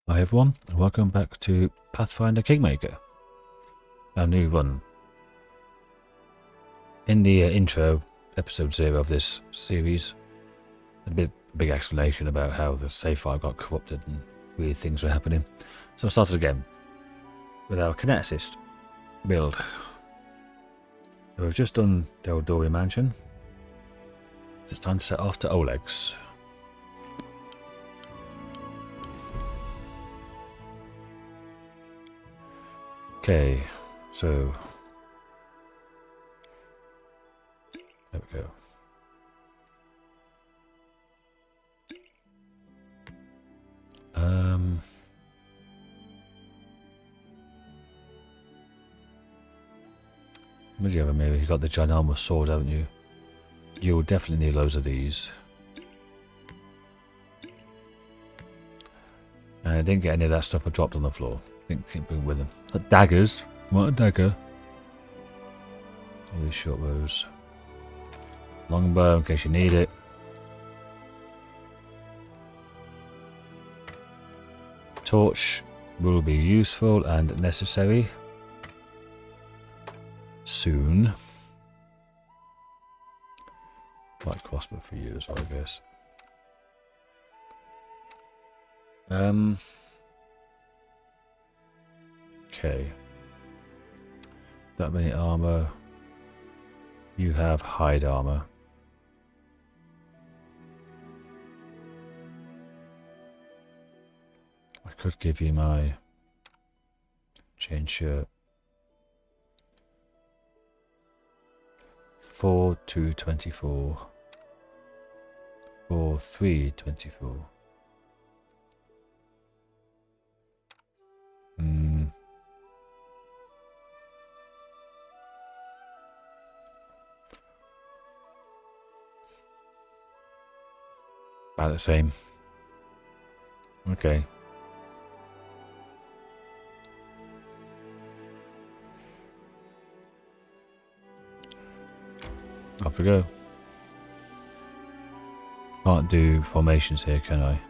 Hi everyone, and welcome back to Pathfinder Kingmaker, our new run. In the intro, episode 0 of this series, a big explanation about how the save file got corrupted and weird things were happening. So I started again with our kineticist build. We've just done the Eldori mansion. It's time to set off to Olegs. Okay, so there we go. What do you have, maybe? You got the ginormous sword, haven't you? You'll definitely need loads of these. And I didn't get any of that stuff I dropped on the floor. Didn't keep bring with them. Daggers. What a dagger. All these short bows. Longbow in case you need it. Torch will be useful and necessary soon. Light crossbow for you as well, I guess. Okay. Don't have any armor. You have hide armor. I could give you my chain shirt. 4, 2, 24. 4, 3, 24. About the same. Okay. Off we go. Can't do formations here, can I?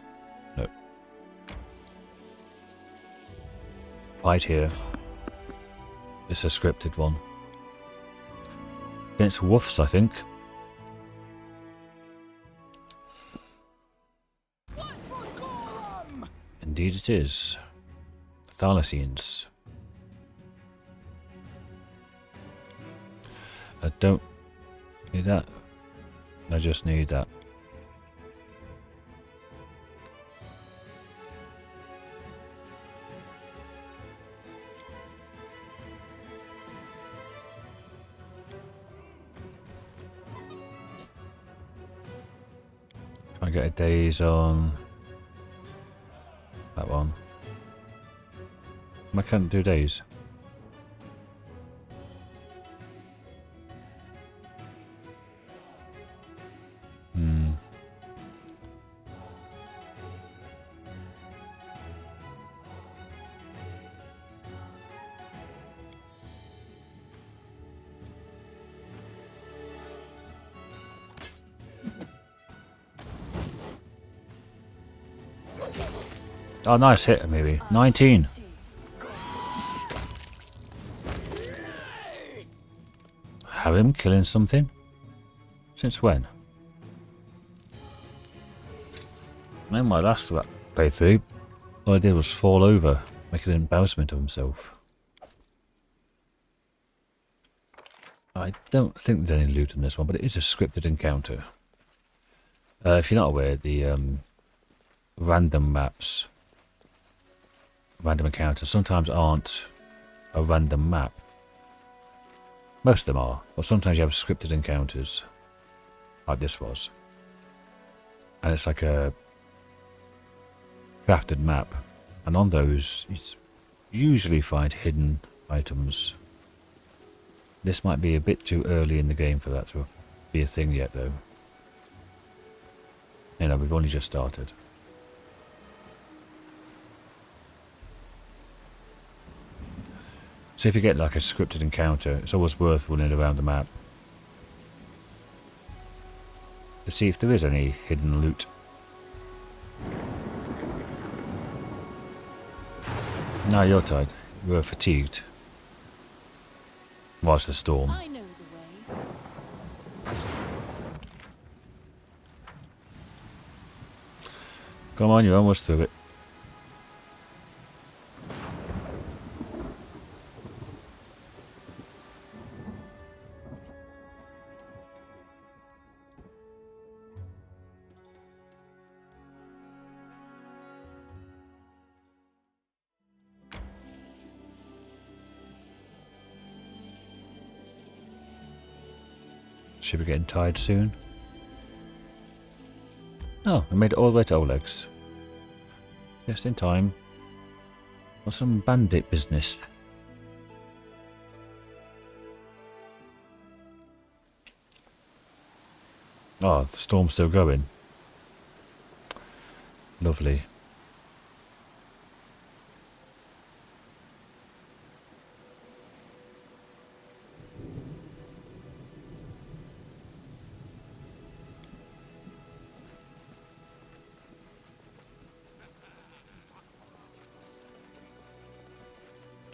No. Fight here. It's a scripted one. Against wolves, I think. Indeed it is. Thalassians. I don't need that. I just need that. Try and get a daze on that one. I can't do days. Oh, nice hit, maybe. 19. Have him killing something? Since when? In my last playthrough, all I did was fall over, make an embarrassment of himself. I don't think there's any loot in this one, but it is a scripted encounter. If you're not aware, the random maps, random encounters, sometimes aren't a random map. Most of them are, but sometimes you have scripted encounters, like this was. And it's like a crafted map, and on those you usually find hidden items. This might be a bit too early in the game for that to be a thing yet, though. You know, we've only just started. So if you get like a scripted encounter, it's always worth running around the map to see if there is any hidden loot. Now you're tired. You were fatigued. Watch the storm. I know the way. Come on, you're almost through it. Should be getting tired soon. Oh, I made it all the way to Olegs. Just in time. For some bandit business. Oh, the storm's still going. Lovely.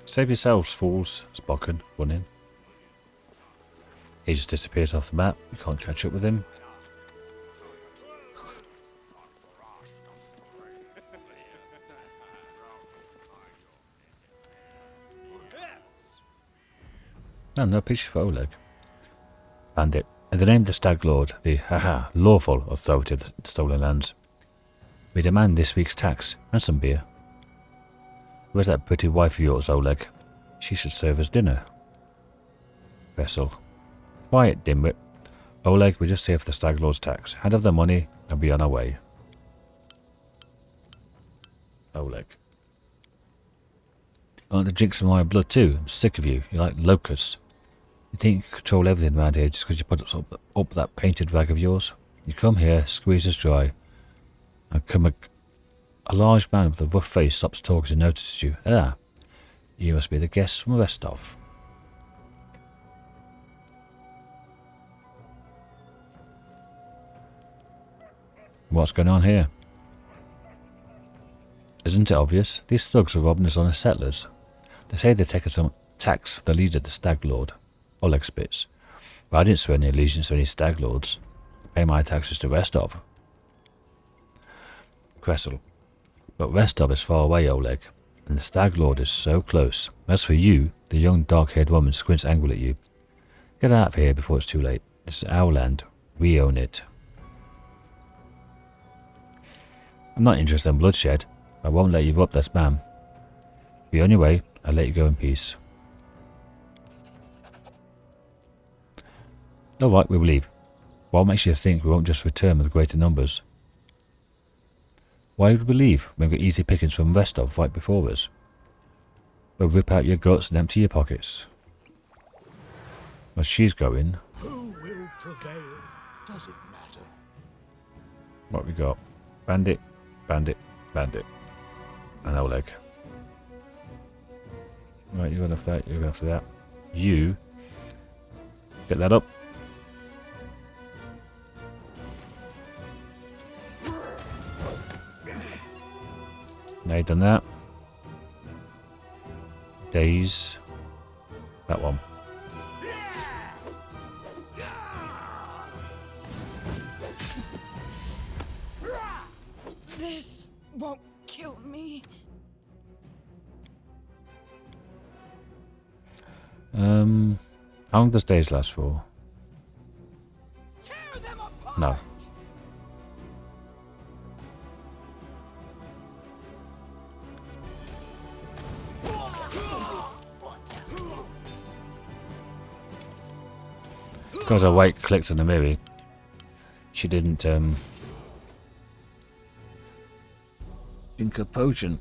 Save yourselves, fools, Spocken, running. He just disappears off the map. You can't catch up with him. No picture for Oleg. Bandit. In the name of the Stag Lord, the lawful authority of the stolen lands, we demand this week's tax and some beer. Where's that pretty wife of yours, Oleg? She should serve us dinner. Vessel. Quiet, dimwit. Oleg, we're just here for the Stag Lord's tax. Hand over the money and be on our way. Oleg. I want to drink some of my blood too. I'm sick of you. You're like locusts. You think you control everything around here just because you put up that painted rag of yours? You come here, squeeze us dry, and come a large man with a rough face stops talking and notices you. Ah, you must be the guests from Restov. What's going on here? Isn't it obvious? These thugs are robbing us honest settlers. They say they're taking some tax for the leader of the Stag Lord, Oleg Spitz. But I didn't swear any allegiance to any Stag Lords. I pay my taxes to Restov. Kressel. But Restov is far away, Oleg, and the Stag Lord is so close. As for you, the young dark-haired woman squints angrily at you. Get out of here before it's too late. This is our land. We own it. I'm not interested in bloodshed. I won't let you rob this man. Be on your way. I'll let you go in peace. Alright, we will leave. What makes you think we won't just return with greater numbers? Why would we leave when we've got easy pickings from Restov right before us? We'll rip out your guts and empty your pockets. Well, she's going. Who will prevail? Does it matter? What we got? Bandit, bandit, bandit. And Oleg. Right, you're going after that, you're going after that. You. Get that up. Now you've done that. Days. That one. This won't kill me. How long does days last for? Tear them apart. No. Because her weight clicked on the mirror, she didn't drink a potion.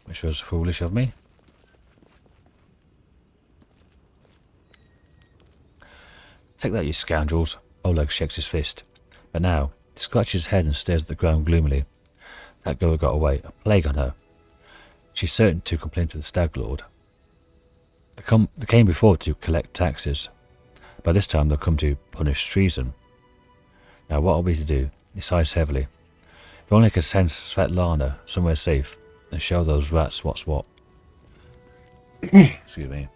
Which was foolish of me. Take that, you scoundrels. Oleg shakes his fist. But now, he scratches his head and stares at the ground gloomily. That girl got away. A plague on her. She's certain to complain to the Stag Lord. They came before to collect taxes. By this time they'll come to punish treason. Now what are we to do? He sighs heavily. If only I could send Svetlana somewhere safe and show those rats what's what. Excuse me.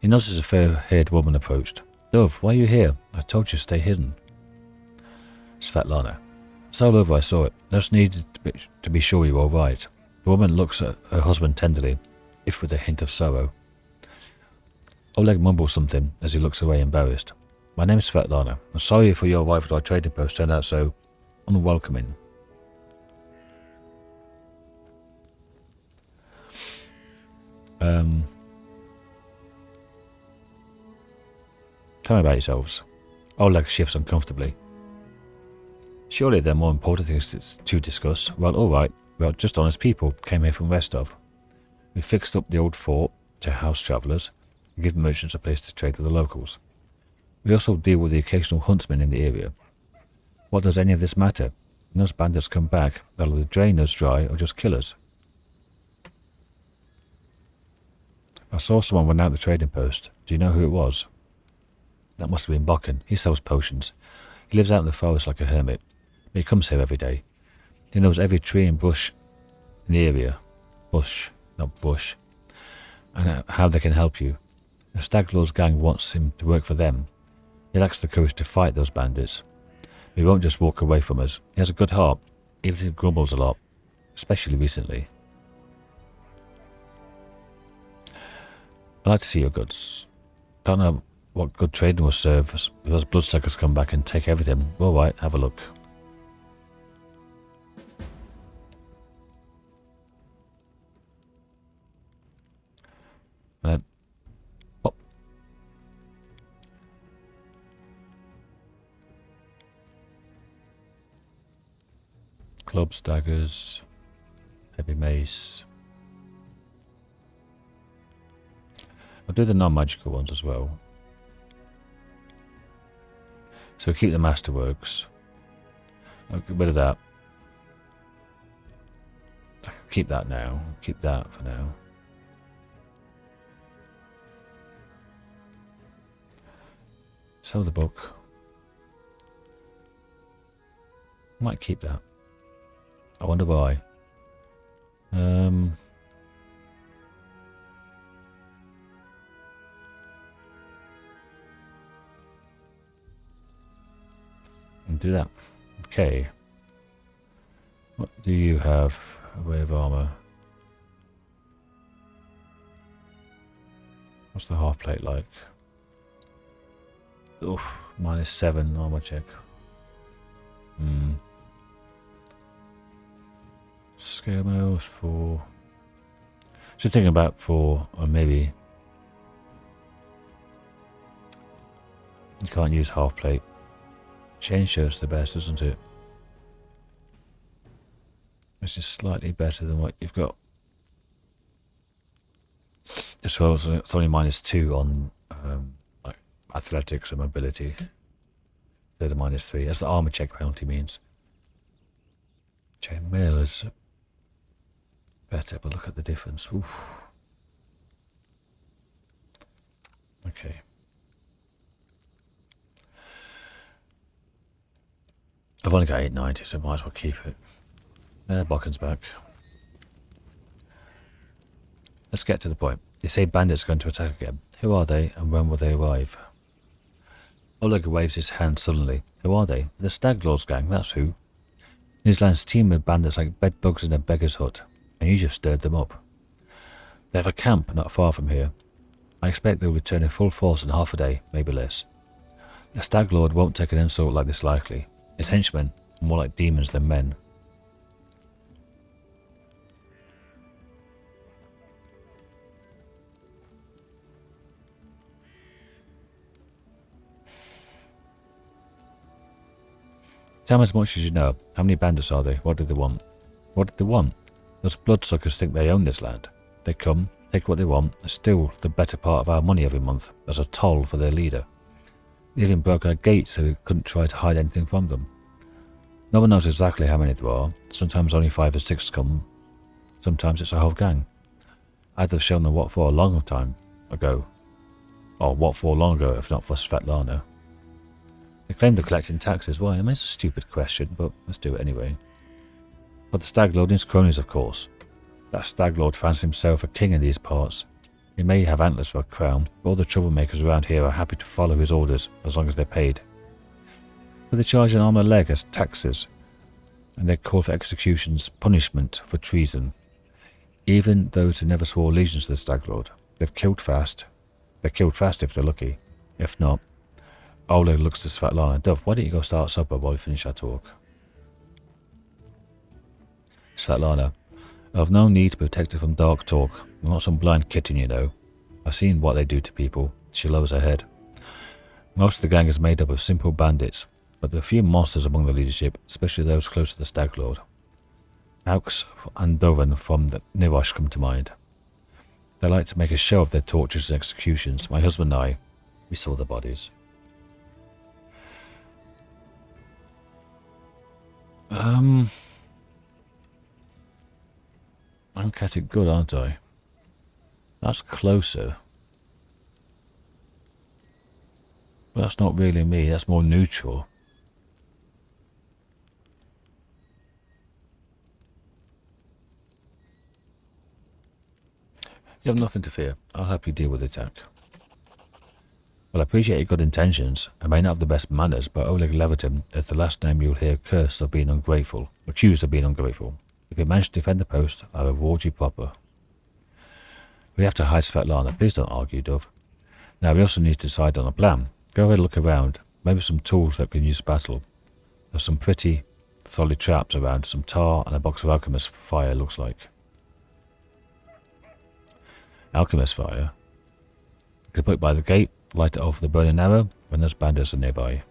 He notices a fair-haired woman approached. Dove, why are you here? I told you to stay hidden. Svetlana. It's all over, I saw it. I just needed to be sure you were all right. The woman looks at her husband tenderly, if with a hint of sorrow. Oleg mumbles something as he looks away embarrassed. My name is Svetlana. I'm sorry for your arrival to our trading post turned out so unwelcoming. Tell me about yourselves. Oleg shifts uncomfortably. Surely there are more important things to discuss. Well, alright. We are just honest people. Came here from Restov. We fixed up the old fort to house travellers and give merchants a place to trade with the locals. We also deal with the occasional huntsmen in the area. What does any of this matter? When those bandits come back, they'll either drain us dry or just kill us. I saw someone run out the trading post. Do you know who it was? That must have been Bokken. He sells potions. He lives out in the forest like a hermit. But he comes here every day. He knows every tree and bush in the area. Bush, not brush. And how they can help you. The Stag Lord's gang wants him to work for them. He lacks the courage to fight those bandits. He won't just walk away from us. He has a good heart, even if he grumbles a lot. Especially recently. I'd like to see your goods. Don't know what good trading will serve if those bloodsuckers come back and take everything. Alright, have a look. And then, pop. Clubs, daggers, heavy mace. I'll do the non-magical ones as well. So keep the masterworks. I'll get rid of that. I can keep that now. Keep that for now. Sell the book. Might keep that. I wonder why. And do that. Okay. What do you have? A way of armor. What's the half plate like? Oof, -7 armor check. Scale mail 4. So thinking about 4, or maybe you can't use half plate. Chain shirt's the best, isn't it? This is slightly better than what you've got. As well as it's only -2 on like athletics and mobility. They're the -3. That's the armor check penalty means. Chain mail is better, but look at the difference. Oof. Okay. I've only got 890, so might as well keep it. Bokken's back. Let's get to the point. They say bandits are going to attack again. Who are they, and when will they arrive? Oleg waves his hand suddenly. Who are they? The Stag Lord's gang, that's who. These lands teem with bandits like bedbugs in a beggar's hut, and you just stirred them up. They have a camp not far from here. I expect they'll return in full force in half a day, maybe less. The Stag Lord won't take an insult like this lightly. His henchmen are more like demons than men. Tell me as much as you know. How many bandits are they? What did they want? What did they want? Those bloodsuckers think they own this land. They come, take what they want, and steal the better part of our money every month as a toll for their leader. They even broke our gates so we couldn't try to hide anything from them. No one knows exactly how many there are. Sometimes only 5 or 6 come. Sometimes it's a whole gang. I'd have shown them what for a long time ago. Or what for long ago if not for Svetlana. They claim they're collecting taxes. Why? I mean, it's a stupid question, but let's do it anyway. But the Stag Lord and his cronies, of course. That Stag Lord fancies himself a king in these parts. He may have antlers for a crown, but all the troublemakers around here are happy to follow his orders as long as they're paid. But they charge an arm and a leg as taxes, and they call for executions punishment for treason. Even those who never swore allegiance to the Stag Lord, they've killed fast. They're killed fast if they're lucky. If not, Oleg looks to Svetlana. Dove, why don't you go start supper while we finish our talk? Svetlana, I've no need to protect her from dark talk. I'm not some blind kitten, you know. I've seen what they do to people. She lowers her head. Most of the gang is made up of simple bandits, but there are a few monsters among the leadership, especially those close to the Stag Lord.Aux and Dovan from the Nirosh come to mind. They like to make a show of their tortures and executions. My husband and I, we saw the bodies. I'm getting good, aren't I? That's closer. But that's not really me, that's more neutral. You have nothing to fear. I'll help you deal with the attack. Well, I appreciate your good intentions. I may not have the best manners, but Oleg Levitin is the last name you'll hear accused of being ungrateful. Accused of being ungrateful. If you manage to defend the post, I'll reward you proper. We have to hide Svetlana. Please don't argue, Dove. Now, we also need to decide on a plan. Go ahead and look around. Maybe some tools that can use battle. There's some pretty solid traps around. Some tar and a box of alchemist fire, looks like. Alchemist fire? You can put it by the gate, light it off with a burning arrow when those bandits are nearby.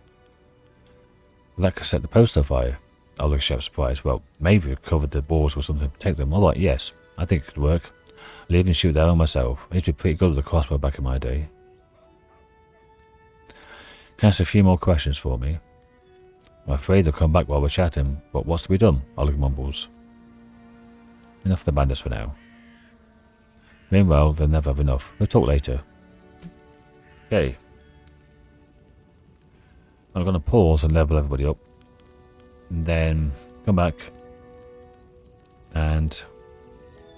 That could set the post on fire. Oleg shouts surprised. Well, maybe we covered the walls with something to protect them. Alright, yes. I think it could work. I'll even shoot the arrow myself. I used to be pretty good with the crossbow back in my day. Can you ask a few more questions for me? I'm afraid they'll come back while we're chatting, but what's to be done? Oleg mumbles. Enough of the bandits for now. Meanwhile, they'll never have enough. We'll talk later. Okay. I'm going to pause and level everybody up. And then come back and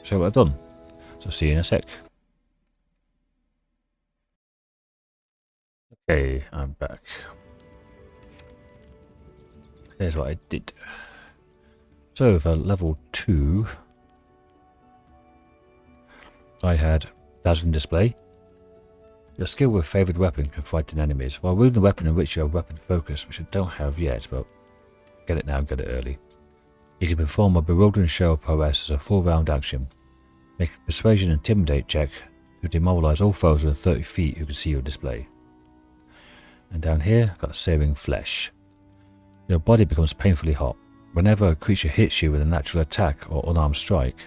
show what I've done. So see you in a sec. Okay, I'm back. Here's what I did. So for level 2, I had dazzling display. Your skill with favoured weapon can frighten enemies, while wielding the weapon in which you have weapon focus, which I don't have yet, but get it now, get it early. You can perform a bewildering show of prowess as a full round action. Make a persuasion and intimidate check to demoralise all foes within 30 feet who can see your display. And down here, I've got searing flesh. Your body becomes painfully hot. Whenever a creature hits you with a natural attack or unarmed strike,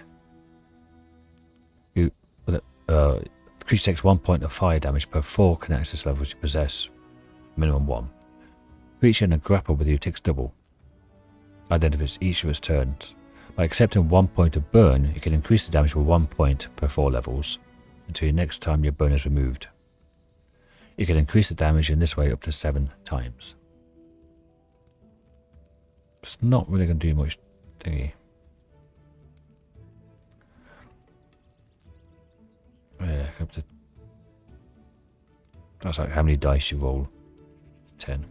the creature takes 1 point of fire damage per 4 kinesis levels you possess, minimum 1. Creature in a grapple with you takes double. Identifies each of its turns. By accepting 1 point of burn, you can increase the damage by 1 point per 4 levels until your next time your burn is removed. You can increase the damage in this way up to 7 times. It's not really going to do much thingy. Yeah, up to, that's like how many dice you roll. 10.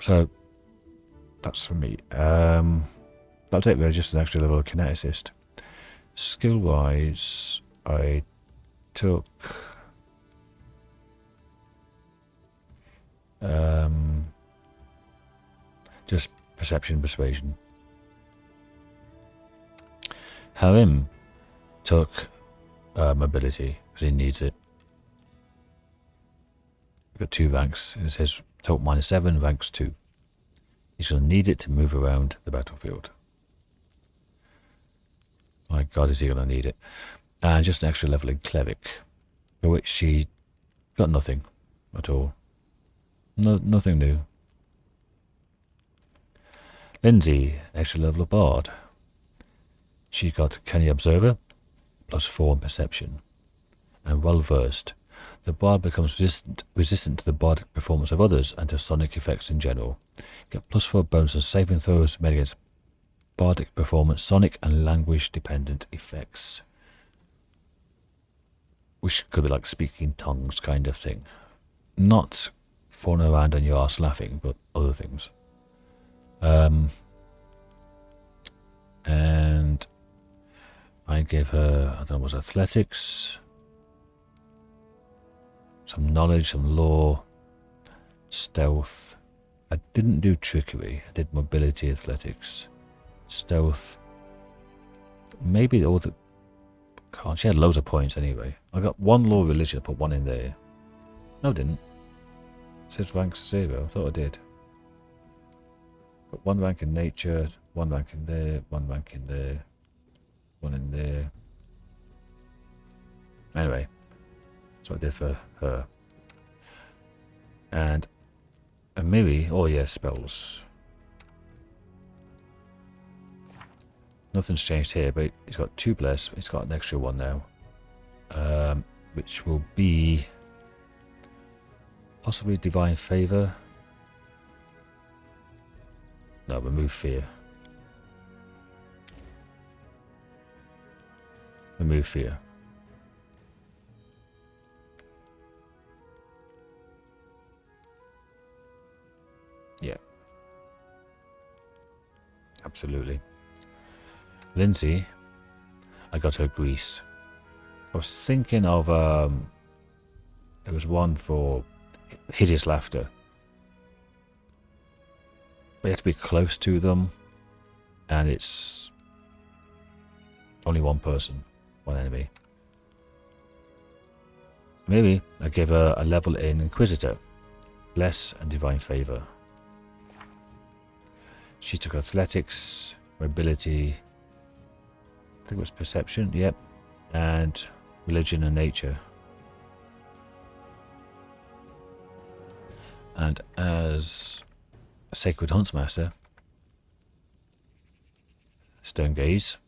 So that's for me. That's it. Really, just an extra level of kineticist. Skill wise, I took just perception, persuasion. Harim took mobility because he needs it. We've got 2 ranks. It says total -7, ranks 2. He's going to need it to move around the battlefield. My God, is he going to need it? And just an extra level in cleric, for which she got nothing at all. No, nothing new. Lindsay, extra level of bard. She got canny observer, +4 in perception, and well versed. The bard becomes resistant to the bardic performance of others and to sonic effects in general. Get +4 bonus on saving throws made against bardic performance, sonic and language dependent effects. Which could be like speaking tongues kind of thing. Not falling around on your arse laughing, but other things. And I gave her, I don't know, was athletics, some knowledge, some lore, stealth. I didn't do trickery. I did mobility, athletics, stealth. Maybe all the... God, she had loads of points anyway. I got 1 law religion, I put 1 in there. No, I didn't. It says ranks 0. I thought I did. Put 1 rank in nature, 1 rank in there, 1 rank in there, 1 in there. Anyway, that's what I did for her. And a Miri, oh yeah, spells. Nothing's changed here, but it's got 2 bless. It's got an extra 1 now, which will be possibly divine favor. No, remove fear. Remove fear. Yeah. Absolutely. Lindsay, I got her grease. I was thinking of, there was one for hideous laughter. But you have to be close to them, and it's only 1 person, 1 enemy. Maybe I give her a level in Inquisitor, Bless and Divine Favor. She took athletics, mobility, I think it was perception, yep, and religion and nature. And as a Sacred Huntsmaster, Stern Gaze,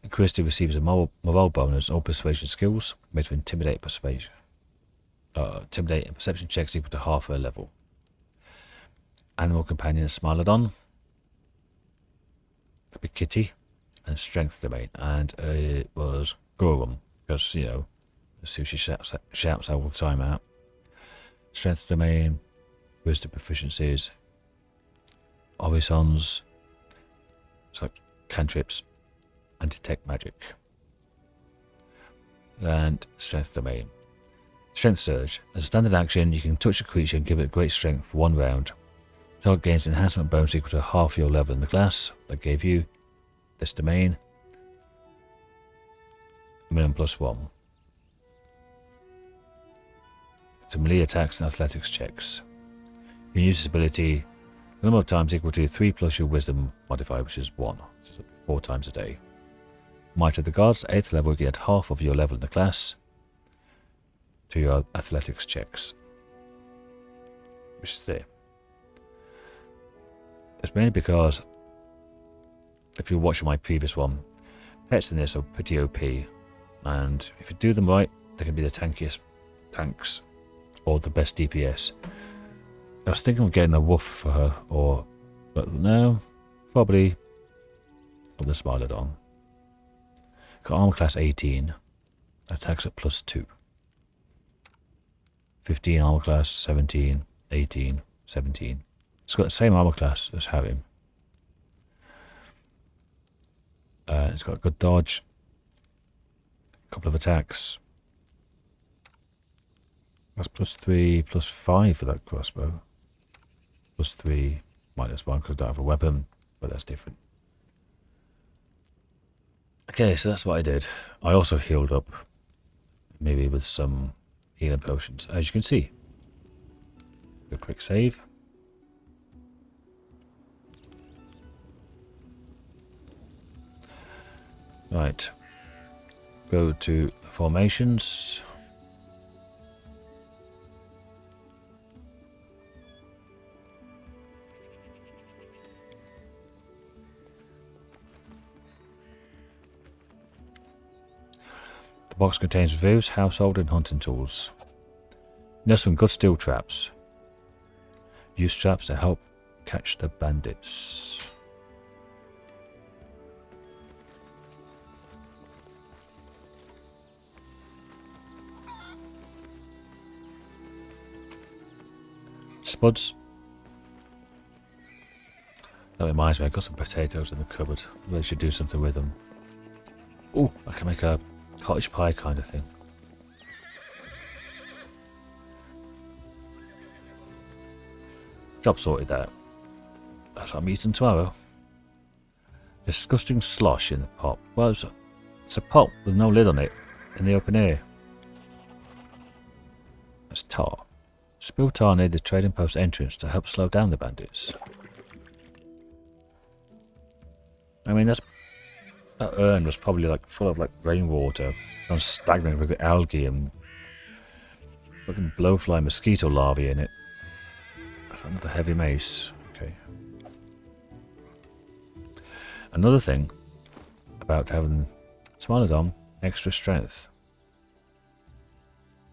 Inquisitor receives a morale bonus on all persuasion skills made for intimidate persuasion. Intimidate and perception checks equal to half her level. Animal Companion Smilodon, the big kitty, and Strength Domain. And it was Gorum, because, you know, as soon as she shouts all the time out. Strength Domain, Wisdom Proficiencies, Orisons, so cantrips, and Detect Magic. And Strength Domain. Strength Surge. As a standard action, you can touch a creature and give it great strength for 1 round. The target gains an enhancement bonus equal to half your level in the class that gave you this domain. Minimum +1. To melee attacks and athletics checks. You can use this ability the number of times equal to 3 plus your wisdom modifier, which is 1. So 4 times a day. Might of the Gods, 8th level, you get half of your level in the class to your athletics checks, which is there. It's mainly because if you're watching my previous one, pets in this are pretty OP, and if you do them right, they can be the tankiest tanks or the best DPS. I was thinking of getting a wolf for her, but no, probably of the Smilodon. Got armor class 18, attacks at +2. 15 armor class, 17, 18, 17. It's got the same armor class as Harry. It's got good dodge, a couple of attacks. That's +3, +5 for that crossbow. +3, -1 because I don't have a weapon, but that's different. Okay, so that's what I did. I also healed up, maybe with some healing potions, as you can see. A quick save. Right. Go to formations. The box contains various household and hunting tools. You know, some good steel traps. Use traps to help catch the bandits. Spuds. That reminds me, I got some potatoes in the cupboard. Maybe I should do something with them. Oh, I can make a cottage pie kind of thing. Job sorted out. That's what I'm eating tomorrow. Disgusting slosh in the pot. Well, it's a pot with no lid on it in the open air. That's tar. Spill tar near the trading post entrance to help slow down the bandits. I mean, that urn was probably like full of like rainwater, and stagnant with the algae and fucking blowfly mosquito larvae in it. That's another heavy mace. Okay. Another thing about having Smilodon, extra strength,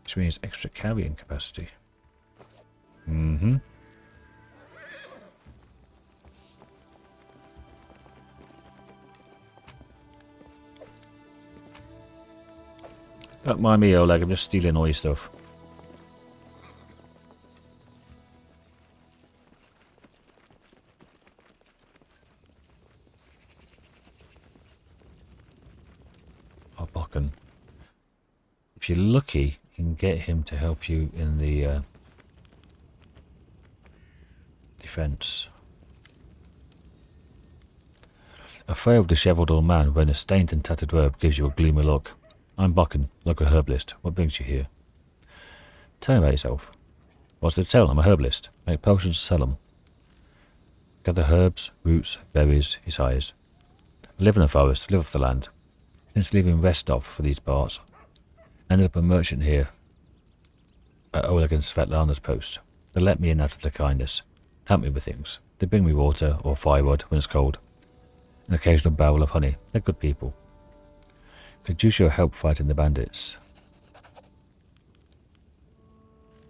which means extra carrying capacity. Mm-hmm. Don't mind me, Oleg, I'm just stealing all your stuff. Oh, Bokken. If you're lucky, you can get him to help you in the defense. A frail, dishevelled old man wearing a stained and tattered robe gives you a gloomy look. I'm Bokken, local herbalist. What brings you here? Tell me about yourself. What's there to tell? I'm a herbalist. Make potions to sell them. Gather herbs, roots, berries, he sighs. I live in the forest, live off the land. Since leaving Restov for these parts, ended up a merchant here at Oleg and Svetlana's post. They let me in out of their kindness. Help me with things. They bring me water or firewood when it's cold. An occasional barrel of honey. They're good people. Could use your help fighting the bandits.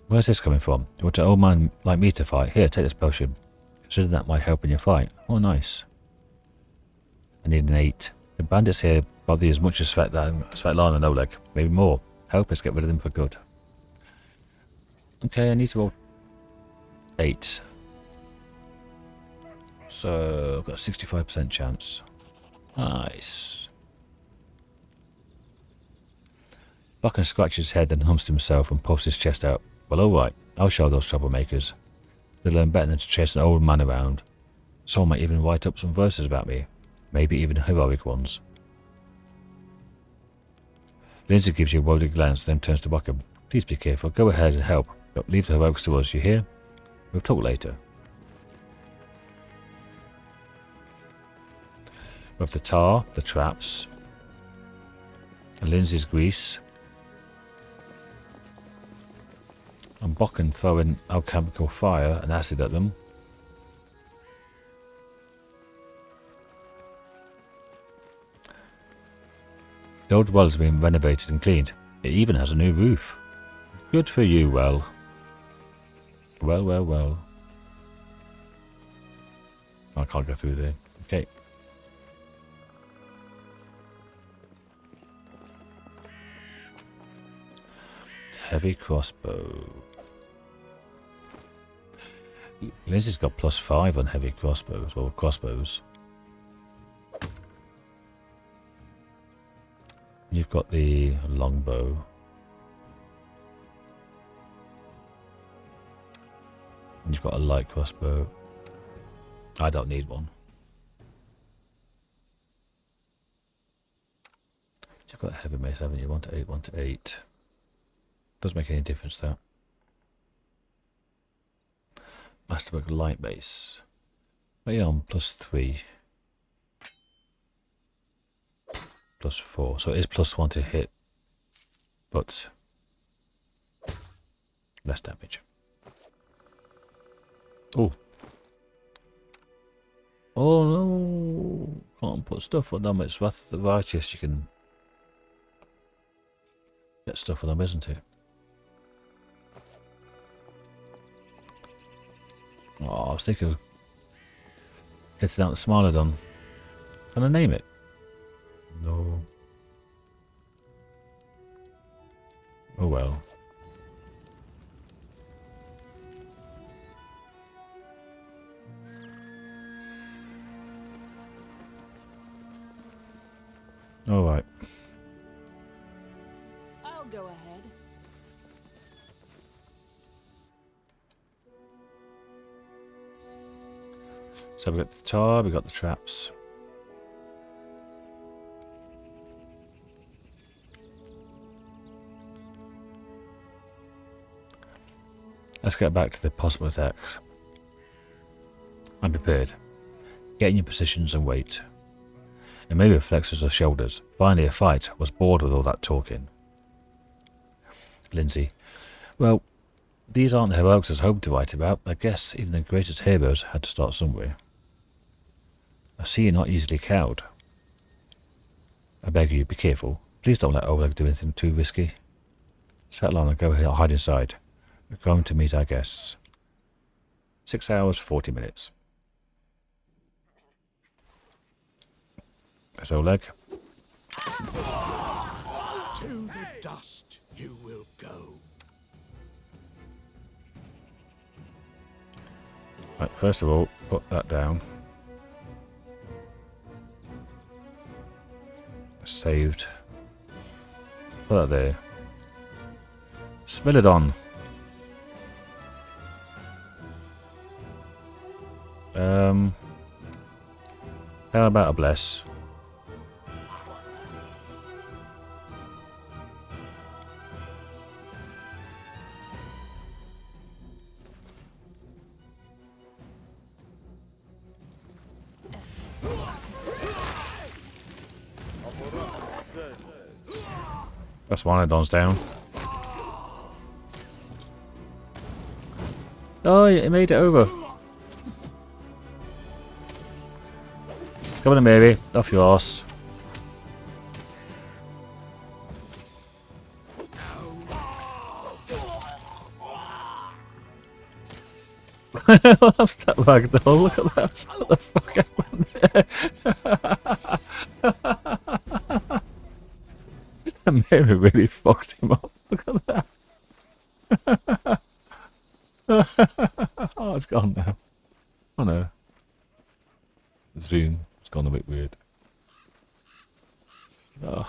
Where's this coming from? You want an old man like me to fight? Here, take this potion. Consider that my help in your fight. Oh, nice. I need an 8. The bandits here bother you as much as Svetlana and Oleg. Maybe more. Help us get rid of them for good. Okay, I need to roll 8. So, I've got a 65% chance. Nice. Bokken scratches his head and hums to himself and puffs his chest out. Well, alright, I'll show those troublemakers. They'll learn better than to chase an old man around. Someone might even write up some verses about me. Maybe even heroic ones. Lindsay gives you a worried glance, then turns to Bokken. Please be careful, go ahead and help, but leave the heroics to us, you hear? We'll talk later. We have the tar, the traps, and Lindsay's grease. And Bokken throwing alchemical fire and acid at them. The old well has been renovated and cleaned. It even has a new roof. Good for you, well. Well, well, well. I can't go through there. Okay. Heavy crossbow. Lindsay's got +5 on heavy crossbows, or crossbows. You've got the longbow. You've got a light crossbow. I don't need one. You've got a heavy mace, haven't you? 1 to 8, 1 to 8. Doesn't make any difference, though. Masterwork light base. But yeah, on +3. +4. So it is +1 to hit. But less damage. Oh. Oh no. Can't put stuff on them. It's Wrath of the Righteous. You can get stuff for them, isn't it? Oh, I was thinking of getting out the Smilodon. Can I name it? No. Oh well. Alright. I'll go ahead. So we got the tar, we got the traps. Let's get back to the possible attacks. I'm prepared. Get in your positions and wait. And maybe flexes or shoulders. Finally a fight. Was bored with all that talking. Lindsay. Well, these aren't the heroics I was hoping to write about. I guess even the greatest heroes had to start somewhere. I see you're not easily cowed. I beg you, be careful. Please don't let Oleg do anything too risky. Svetlana, go here, hide inside. We're going to meet our guests. 6 hours, 40 minutes. That's Oleg. To the dust you will go. Right, first of all, put that down. Saved. Put that there. Smilodon. How about a bless? That's one of Don's down. Oh, it made it over. Come on, baby. Off your arse. What's that ragdoll? Look at that. What the fuck happened there? That maybe really fucked him up. Look at that. Oh, it's gone now. Oh no. Zoom. It's gone a bit weird. Oh.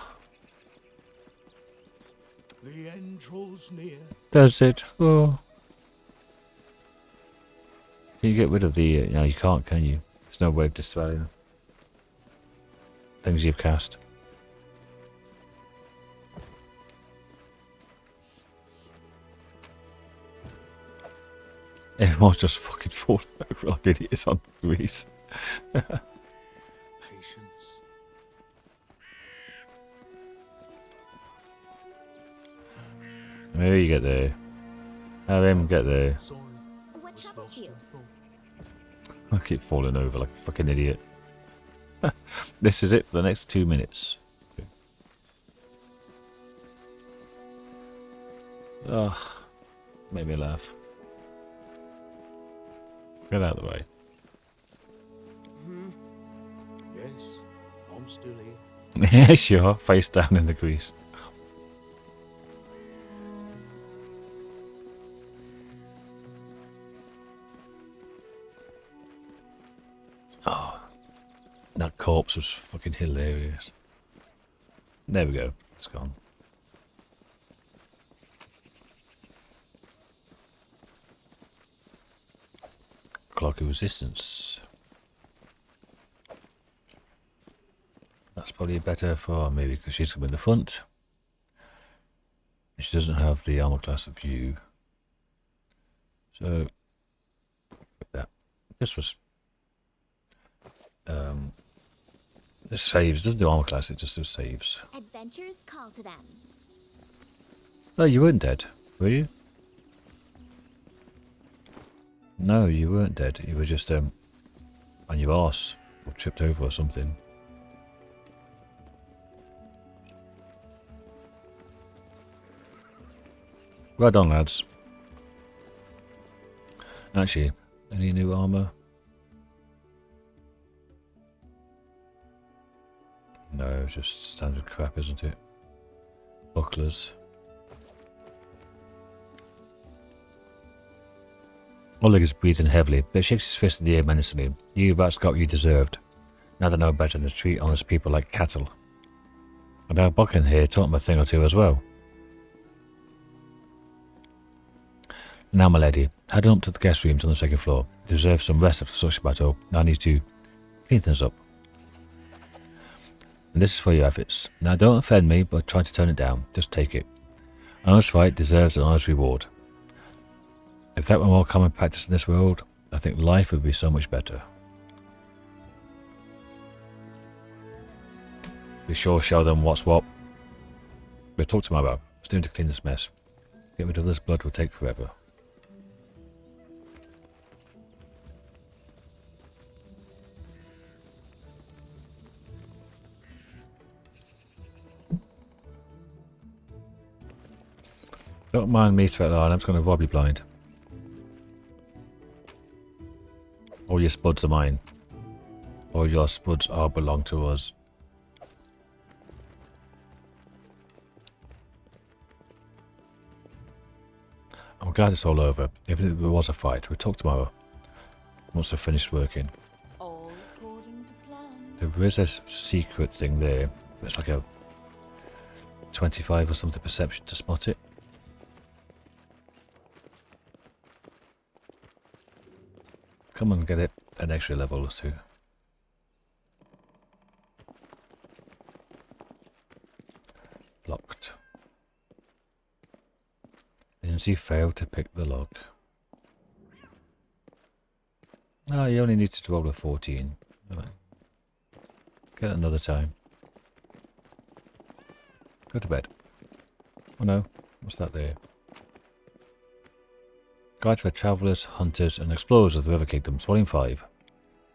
The end draws near. Does it? Oh. Can you get rid of the... no, you can't, can you? There's no way of dispelling things you've cast. Everyone's just fucking falling over like idiots on grease. Patience. Maybe you get there. Have him get there. Sorry. What troubles you? I keep falling over like a fucking idiot. This is it for the next 2 minutes. Ugh. Made me laugh. Get out of the way. Yes, I'm still here. Yeah, sure. Face down in the grease. Oh, that corpse was fucking hilarious. There we go. It's gone. Clock of resistance. That's probably better for maybe because she's in the front. She doesn't have the armor class of view. So that this was this saves. It doesn't do armor class, it just does saves. Adventures call to them. No, you weren't dead, were you? No, you weren't dead. You were just on your arse or tripped over or something. Right on, lads. Actually, any new armour? No, just standard crap, isn't it? Bucklers. Oleg is breathing heavily, but shakes his fist in the air menacingly. You rats got what you deserved. Now they know better than to treat honest people like cattle. And our Buckin here taught him a thing or two as well. Now, my lady, head on up to the guest rooms on the second floor. You deserve some rest after such a battle. I need to clean things up. And this is for your efforts. Now, don't offend me, but try to turn it down. Just take it. An honest fight deserves an honest reward. If that were more common practice in this world, I think life would be so much better. Be sure to show them what's what. We'll talk tomorrow. It's doing to clean this mess. Get rid of this blood will take forever. Don't mind me, Svetlana, I'm just going to rob you blind. All your spuds are mine. All your spuds all belong to us. I'm glad it's all over. If there was a fight, we'll talk tomorrow. Once I've finished working. All according to plan. There is a secret thing there. It's like a 25 or something perception to spot it. Come on, get it an extra level or two. Locked. Lindsay failed to pick the lock. Oh, you only need to roll a 14. Right. Get it another time. Go to bed. Oh no, what's that there? Guide for Travellers, Hunters and Explorers of the River Kingdoms, Volume 5.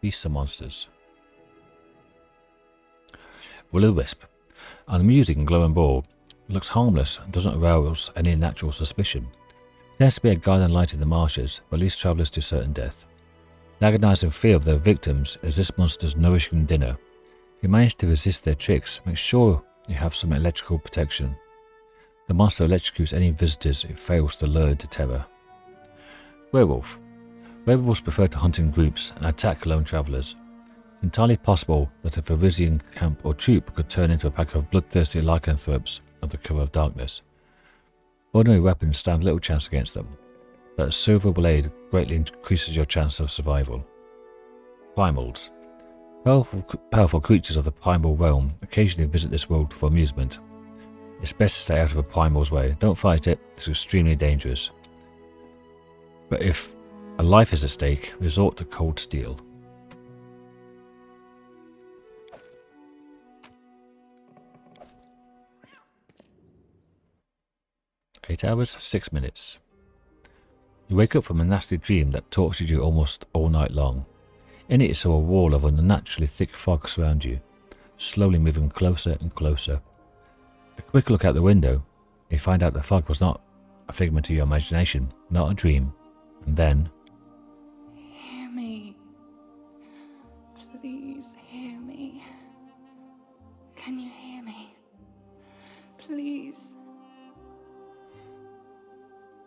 Beasts and Monsters. Will-o-wisp. An amusing glowing ball. Looks harmless and doesn't arouse any natural suspicion. There has to be a guiding light in the marshes, but leads travellers to certain death. The agonizing fear of their victims is this monster's nourishing dinner. If you manage to resist their tricks, make sure you have some electrical protection. The monster electrocutes any visitors it fails to lure into terror. Werewolf. Werewolves prefer to hunt in groups and attack lone travellers. It's entirely possible that a Varisian camp or troop could turn into a pack of bloodthirsty lycanthropes of the cover of darkness. Ordinary weapons stand little chance against them, but a silver blade greatly increases your chance of survival. Primals. Powerful creatures of the primal realm occasionally visit this world for amusement. It's best to stay out of a primal's way. Don't fight it, it's extremely dangerous. But if a life is at stake, resort to cold steel. Eight hours, 6 minutes. You wake up from a nasty dream that tortured you almost all night long. In it you saw a wall of unnaturally thick fog surround you, slowly moving closer and closer. A quick look out the window, you find out the fog was not a figment of your imagination, not a dream. And then... Hear me. Please hear me. Can you hear me? Please.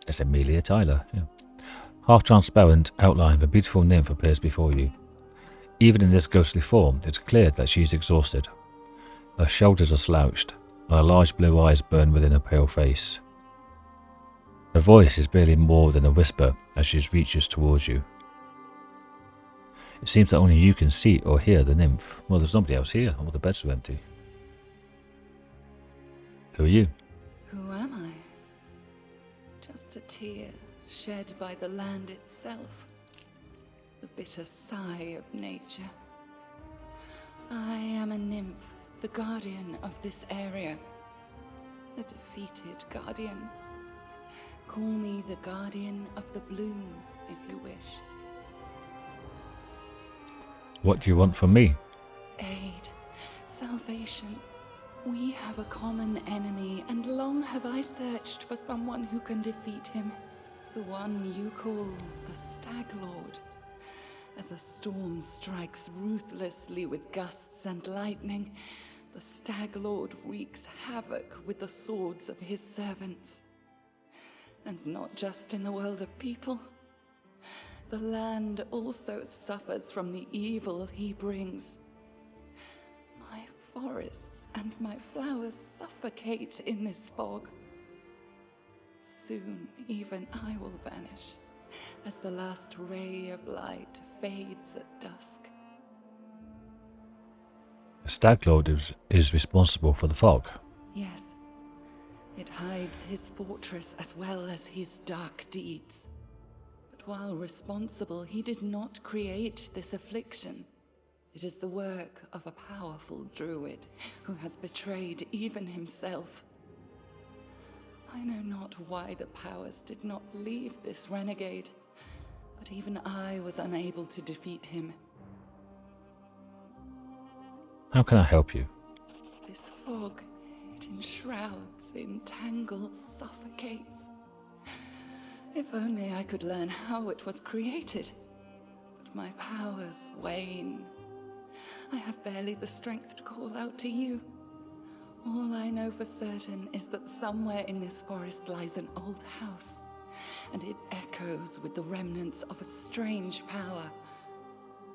It's Amelia Tyler, yeah. Half-transparent outline of a beautiful nymph appears before you. Even in this ghostly form, it's clear that she is exhausted. Her shoulders are slouched, and her large blue eyes burn within her pale face. Her voice is barely more than a whisper as she reaches towards you. It seems that only you can see or hear the nymph. Well, there's nobody else here, all the beds are empty. Who are you? Who am I? Just a tear shed by the land itself. The bitter sigh of nature. I am a nymph, the guardian of this area. A defeated guardian. Call me the guardian of the bloom, if you wish. What do you want from me? Aid, salvation, We have a common enemy, and long have I searched for someone who can defeat him. The one you call the Stag Lord. As a storm strikes ruthlessly with gusts and lightning, the Stag Lord wreaks havoc with the swords of his servants. And not just in the world of people. The land also suffers from the evil he brings. My forests and my flowers suffocate in this fog. Soon even I will vanish, as the last ray of light fades at dusk. The Stag Lord is responsible for the fog. Yes, it hides his fortress as well as his dark deeds. But while responsible, he did not create this affliction. It is the work of a powerful druid who has betrayed even himself. I know not why the powers did not leave this renegade, but even I was unable to defeat him. How can I help you? This fog, it enshrouds, entangles, suffocates. If only I could learn how it was created. But my powers wane. I have barely the strength to call out to you. All I know for certain is that somewhere in this forest lies an old house, and it echoes with the remnants of a strange power.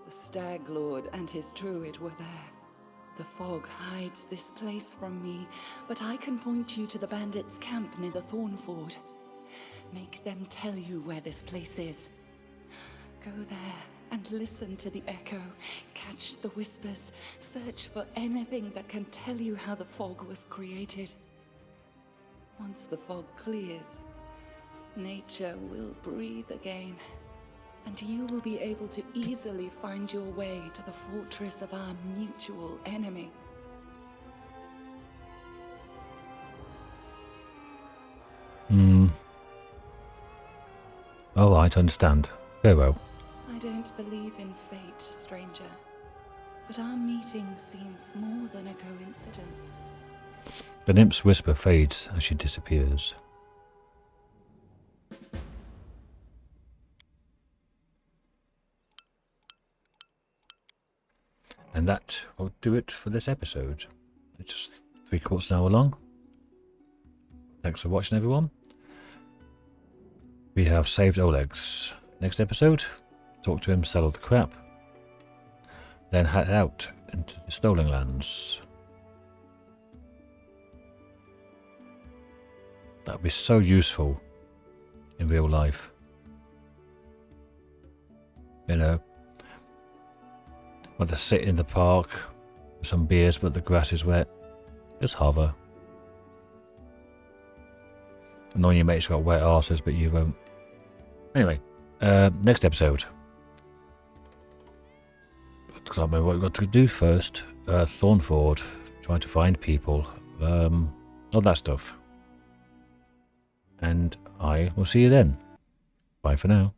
The Stag Lord and his druid were there. The fog hides this place from me, but I can point you to the bandits' camp near the Thornford. Make them tell you where this place is. Go there and listen to the echo, catch the whispers, search for anything that can tell you how the fog was created. Once the fog clears, nature will breathe again, and you will be able to easily find your way to the fortress of our mutual enemy. All right, I understand. Very well. I don't believe in fate, stranger, but our meeting seems more than a coincidence. The nymph's whisper fades as she disappears. And that will do it for this episode. It's just 3/4 an hour long. Thanks for watching, everyone. We have saved Olegs. Next episode, talk to him, sell all the crap, then head out into the stolen lands. That would be so useful in real life. You know, want to sit in the park with some beers but the grass is wet, just hover. And all your mates got wet arses but you won't. Anyway, next episode. I can't remember what we've got to do first. Thornford, trying to find people, all that stuff. And I will see you then. Bye for now.